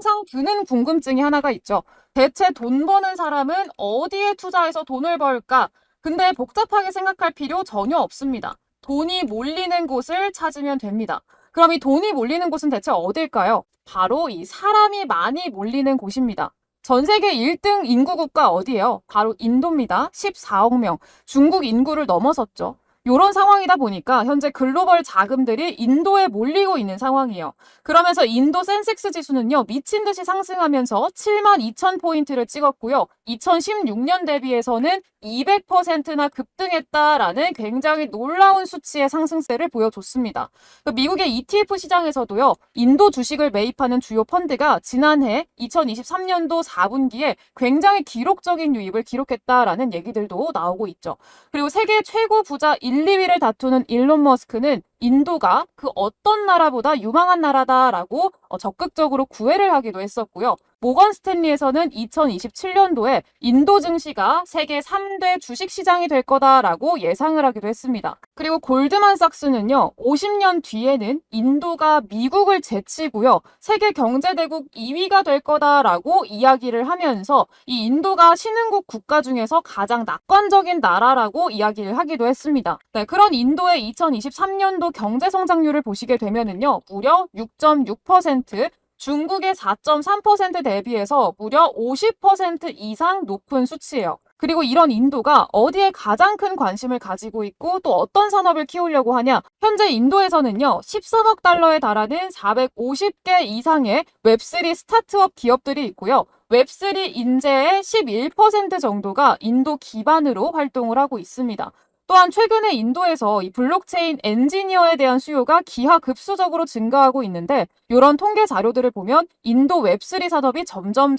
항상 드는 궁금증이 하나가 있죠. 대체 돈 버는 사람은 어디에 투자해서 돈을 벌까? 근데 복잡하게 생각할 필요 전혀 없습니다. 돈이 몰리는 곳을 찾으면 됩니다. 그럼 이 돈이 몰리는 곳은 대체 어딜까요? 바로 이 사람이 많이 몰리는 곳입니다. 전 세계 1등 인구 국가 어디예요? 바로 인도입니다. 14억 명. 중국 인구를 넘어섰죠. 이런 상황이다 보니까 현재 글로벌 자금들이 인도에 몰리고 있는 상황이에요. 그러면서 인도 센섹스 지수는요, 미친 듯이 상승하면서 7만 2천 포인트를 찍었고요. 2016년 대비해서는 200%나 급등했다라는 굉장히 놀라운 수치의 상승세를 보여줬습니다. 미국의 ETF 시장에서도요, 인도 주식을 매입하는 주요 펀드가 지난해 2023년도 4분기에 굉장히 기록적인 유입을 기록했다라는 얘기들도 나오고 있죠. 그리고 세계 최고 부자 1, 2위를 다투는 일론 머스크는 인도가 그 어떤 나라보다 유망한 나라다라고 적극적으로 구애를 하기도 했었고요. 모건 스탠리에서는 2027년도에 인도 증시가 세계 3대 주식시장이 될 거다라고 예상을 하기도 했습니다. 그리고 골드만삭스는요, 50년 뒤에는 인도가 미국을 제치고요, 세계 경제대국 2위가 될 거다라고 이야기를 하면서 이 인도가 신흥국 국가 중에서 가장 낙관적인 나라라고 이야기를 하기도 했습니다. 네, 그런 인도의 2023년도 경제 성장률을 보시게 되면은요, 무려 6.6%, 중국의 4.3% 대비해서 무려 50% 이상 높은 수치예요. 그리고 이런 인도가 어디에 가장 큰 관심을 가지고 있고 또 어떤 산업을 키우려고 하냐? 현재 인도에서는요, 13억 달러에 달하는 450개 이상의 웹3 스타트업 기업들이 있고요. 웹3 인재의 11% 정도가 인도 기반으로 활동을 하고 있습니다. 또한 최근에 인도에서 이 블록체인 엔지니어에 대한 수요가 기하급수적으로 증가하고 있는데, 이런 통계 자료들을 보면 인도 웹3 산업이 점점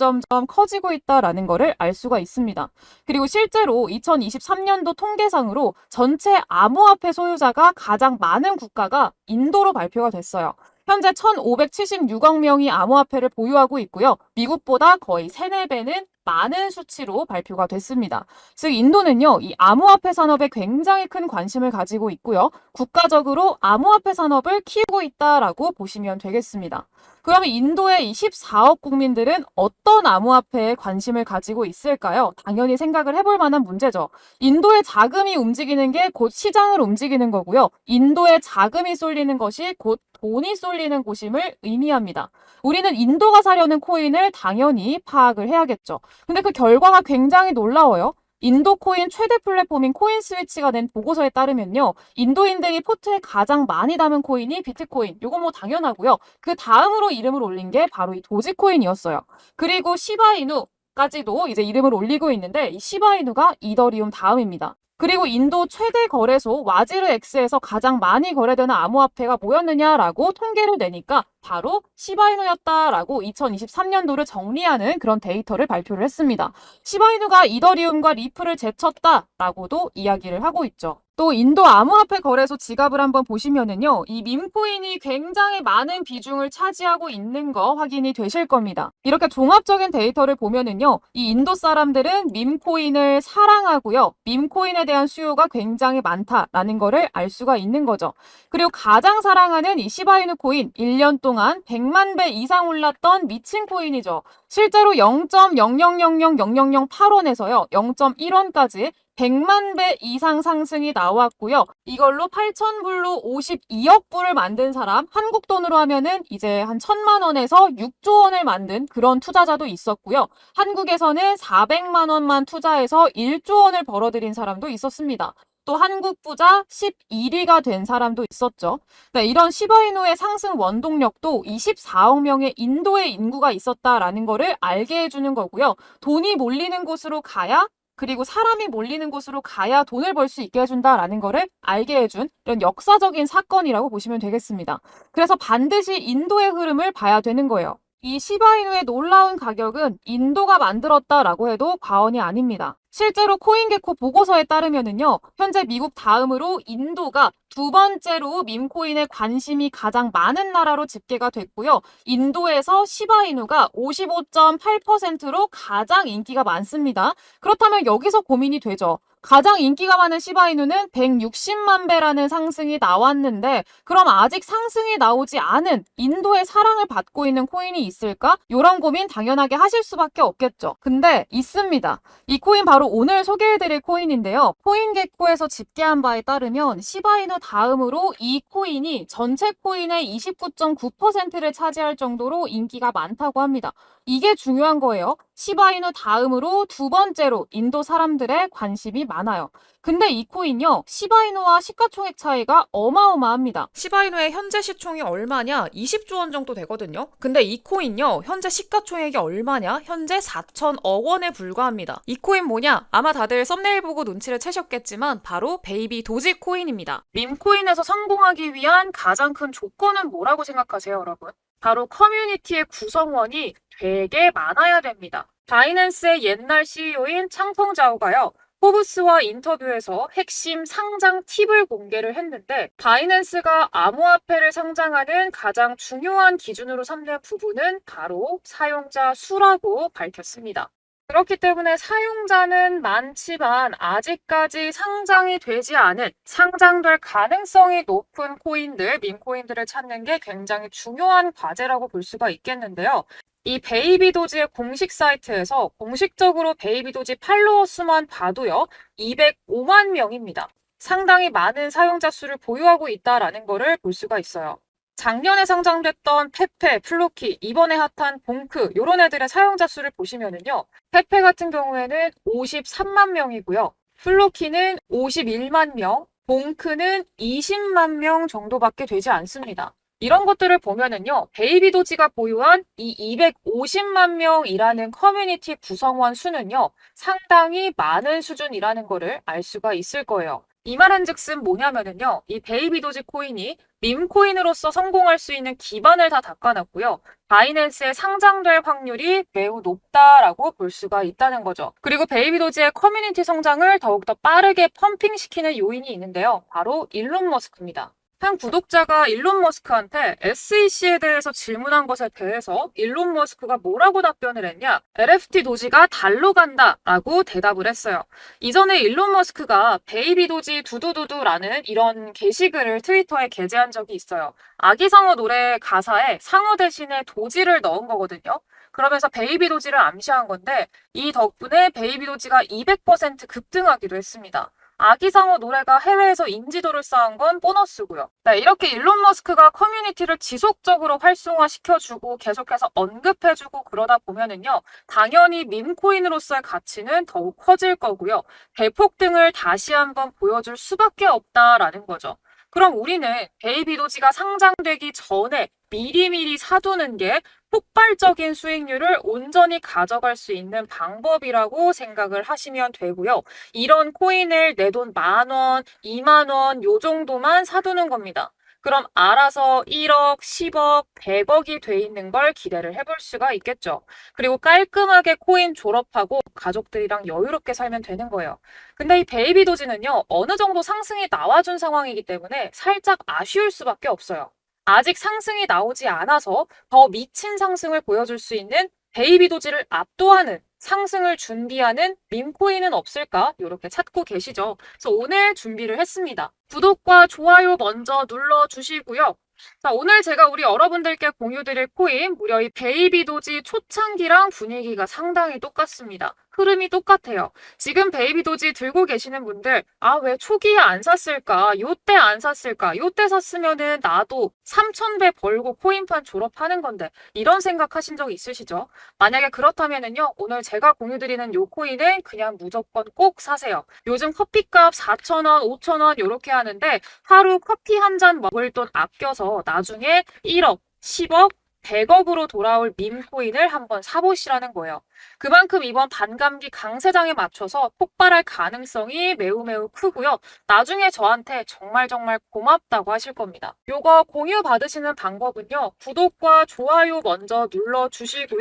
커지고 있다라는 것을 알 수가 있습니다. 그리고 실제로 2023년도 통계상으로 전체 암호화폐 소유자가 가장 많은 국가가 인도로 발표가 됐어요. 현재 1,576억 명이 암호화폐를 보유하고 있고요. 미국보다 거의 3, 4배는 많은 수치로 발표가 됐습니다. 즉 인도는요, 이 암호화폐 산업에 굉장히 큰 관심을 가지고 있고요. 국가적으로 암호화폐 산업을 키우고 있다라고 보시면 되겠습니다. 그러면 인도의 이 14억 국민들은 어떤 암호화폐에 관심을 가지고 있을까요? 당연히 생각을 해볼 만한 문제죠. 인도의 자금이 움직이는 게 곧 시장을 움직이는 거고요. 인도의 자금이 쏠리는 것이 곧 돈이 쏠리는 곳임을 의미합니다. 우리는 인도가 사려는 코인을 당연히 파악을 해야겠죠. 근데 그 결과가 굉장히 놀라워요. 인도 코인 최대 플랫폼인 코인스위치가 낸 보고서에 따르면요, 인도인들이 포트에 가장 많이 담은 코인이 비트코인, 요거 뭐 당연하고요. 그 다음으로 이름을 올린 게 바로 이 도지코인이었어요. 그리고 시바이누까지도 이제 이름을 올리고 있는데, 이 시바이누가 이더리움 다음입니다. 그리고 인도 최대 거래소 와지르엑스에서 가장 많이 거래되는 암호화폐가 뭐였느냐라고 통계를 내니까 바로 시바이누였다라고 2023년도를 정리하는 그런 데이터를 발표를 했습니다. 시바이누가 이더리움과 리플을 제쳤다라고도 이야기를 하고 있죠. 또 인도 암호화폐 거래소 지갑을 한번 보시면은요, 이 밈코인이 굉장히 많은 비중을 차지하고 있는 거 확인이 되실 겁니다. 이렇게 종합적인 데이터를 보면은요, 이 인도 사람들은 밈코인을 사랑하고요, 밈코인에 대한 수요가 굉장히 많다라는 거를 알 수가 있는 거죠. 그리고 가장 사랑하는 이 시바이누 코인, 1년 동안 100만 배 이상 올랐던 미친 코인이죠. 실제로 0.0000008원에서요, 0.1원까지 100만 배 이상 상승이 나왔고요. 이걸로 8,000불로 52억 불을 만든 사람, 한국 돈으로 하면은 이제 한 1,000만 원에서 6조 원을 만든 그런 투자자도 있었고요. 한국에서는 400만 원만 투자해서 1조 원을 벌어들인 사람도 있었습니다. 또 한국 부자 11위가 된 사람도 있었죠. 네, 이런 시바이누의 상승 원동력도 24억 명의 인도의 인구가 있었다라는 거를 알게 해주는 거고요. 돈이 몰리는 곳으로 가야, 그리고 사람이 몰리는 곳으로 가야 돈을 벌 수 있게 해준다라는 거를 알게 해준 이런 역사적인 사건이라고 보시면 되겠습니다. 그래서 반드시 인도의 흐름을 봐야 되는 거예요. 이 시바이누의 놀라운 가격은 인도가 만들었다라고 해도 과언이 아닙니다. 실제로 코인게코 보고서에 따르면은요, 현재 미국 다음으로 인도가 두 번째로 밈코인에 관심이 가장 많은 나라로 집계가 됐고요. 인도에서 시바이누가 55.8%로 가장 인기가 많습니다. 그렇다면 여기서 고민이 되죠. 가장 인기가 많은 시바이누는 160만 배라는 상승이 나왔는데 그럼 아직 상승이 나오지 않은 인도의 사랑을 받고 있는 코인이 있을까? 이런 고민 당연하게 하실 수밖에 없겠죠. 근데 있습니다. 이 코인 바로 오늘 소개해드릴 코인인데요. 코인게코에서 집계한 바에 따르면 시바이누 다음으로 이 코인이 전체 코인의 29.9%를 차지할 정도로 인기가 많다고 합니다. 이게 중요한 거예요. 시바이누 다음으로 두 번째로 인도 사람들의 관심이 많아요. 근데 이 코인요, 시바이누와 시가총액 차이가 어마어마합니다. 시바이누의 현재 시총이 얼마냐? 20조 원 정도 되거든요. 근데 이 코인요, 현재 시가총액이 얼마냐? 현재 4천억 원에 불과합니다. 이 코인 뭐냐? 아마 다들 썸네일 보고 눈치를 채셨겠지만 바로 베이비 도지 코인입니다. 밈코인에서 성공하기 위한 가장 큰 조건은 뭐라고 생각하세요, 여러분? 바로 커뮤니티의 구성원이 되게 많아야 됩니다. 바이낸스의 옛날 CEO인 창펑자오가요. 포브스와 인터뷰에서 핵심 상장 팁을 공개를 했는데 바이낸스가 암호화폐를 상장하는 가장 중요한 기준으로 삼는 부분은 바로 사용자 수라고 밝혔습니다. 그렇기 때문에 사용자는 많지만 아직까지 상장이 되지 않은 상장될 가능성이 높은 코인들, 밈코인들을 찾는 게 굉장히 중요한 과제라고 볼 수가 있겠는데요. 이 베이비도지의 공식 사이트에서 공식적으로 베이비도지 팔로워 수만 봐도요, 205만 명입니다. 상당히 많은 사용자 수를 보유하고 있다라는 것을 볼 수가 있어요. 작년에 상장됐던 페페, 플로키, 이번에 핫한 봉크 이런 애들의 사용자 수를 보시면은요. 페페 같은 경우에는 53만 명이고요. 플로키는 51만 명, 봉크는 20만 명 정도밖에 되지 않습니다. 이런 것들을 보면은요. 베이비도지가 보유한 이 250만 명이라는 커뮤니티 구성원 수는요. 상당히 많은 수준이라는 거를 알 수가 있을 거예요. 이 말은즉슨 뭐냐면은요. 이 베이비도지 코인이 밈코인으로서 성공할 수 있는 기반을 다 닦아놨고요. 바이낸스에 상장될 확률이 매우 높다라고 볼 수가 있다는 거죠. 그리고 베이비도지의 커뮤니티 성장을 더욱더 빠르게 펌핑시키는 요인이 있는데요. 바로 일론 머스크입니다. 한 구독자가 일론 머스크한테 SEC에 대해서 질문한 것에 대해서 일론 머스크가 뭐라고 답변을 했냐? LFT 도지가 달로 간다 라고 대답을 했어요. 이전에 일론 머스크가 베이비 도지 두두두두라는 이런 게시글을 트위터에 게재한 적이 있어요. 아기상어 노래 가사에 상어 대신에 도지를 넣은 거거든요. 그러면서 베이비 도지를 암시한 건데 이 덕분에 베이비 도지가 200% 급등하기도 했습니다. 아기상어 노래가 해외에서 인지도를 쌓은 건 보너스고요. 네, 이렇게 일론 머스크가 커뮤니티를 지속적으로 활성화시켜주고 계속해서 언급해주고 그러다 보면은요. 당연히 밈코인으로서의 가치는 더욱 커질 거고요. 대폭등을 다시 한번 보여줄 수밖에 없다라는 거죠. 그럼 우리는 베이비도지가 상장되기 전에 미리미리 사두는 게 폭발적인 수익률을 온전히 가져갈 수 있는 방법이라고 생각을 하시면 되고요. 이런 코인을 내 돈 10,000원, 20,000원 요 정도만 사두는 겁니다. 그럼 알아서 1억, 10억, 100억이 돼 있는 걸 기대를 해볼 수가 있겠죠. 그리고 깔끔하게 코인 졸업하고 가족들이랑 여유롭게 살면 되는 거예요. 근데 이 베이비도지는요, 어느 정도 상승이 나와준 상황이기 때문에 살짝 아쉬울 수밖에 없어요. 아직 상승이 나오지 않아서 더 미친 상승을 보여줄 수 있는 베이비도지를 압도하는 상승을 준비하는 밈코인은 없을까? 이렇게 찾고 계시죠. 그래서 오늘 준비를 했습니다. 구독과 좋아요 먼저 눌러주시고요. 자, 오늘 제가 우리 여러분들께 공유드릴 코인 무려 이 베이비도지 초창기랑 분위기가 상당히 똑같습니다. 흐름이 똑같아요. 지금 베이비도지 들고 계시는 분들 왜 초기에 안 샀을까? 요때 안 샀을까? 요때 샀으면은 나도 3,000배 벌고 코인판 졸업하는 건데 이런 생각하신 적 있으시죠? 만약에 그렇다면은요. 오늘 제가 공유드리는 요 코인은 그냥 무조건 꼭 사세요. 요즘 커피값 4,000원, 5,000원 이렇게 하는데 하루 커피 한 잔 먹을 돈 아껴서 나중에 1억, 10억, 100억으로 돌아올 밈코인을 한번 사보시라는 거예요. 그만큼 이번 반감기 강세장에 맞춰서 폭발할 가능성이 매우 크고요. 나중에 저한테 정말 고맙다고 하실 겁니다. 요거 공유 받으시는 방법은요. 구독과 좋아요 먼저 눌러주시고요.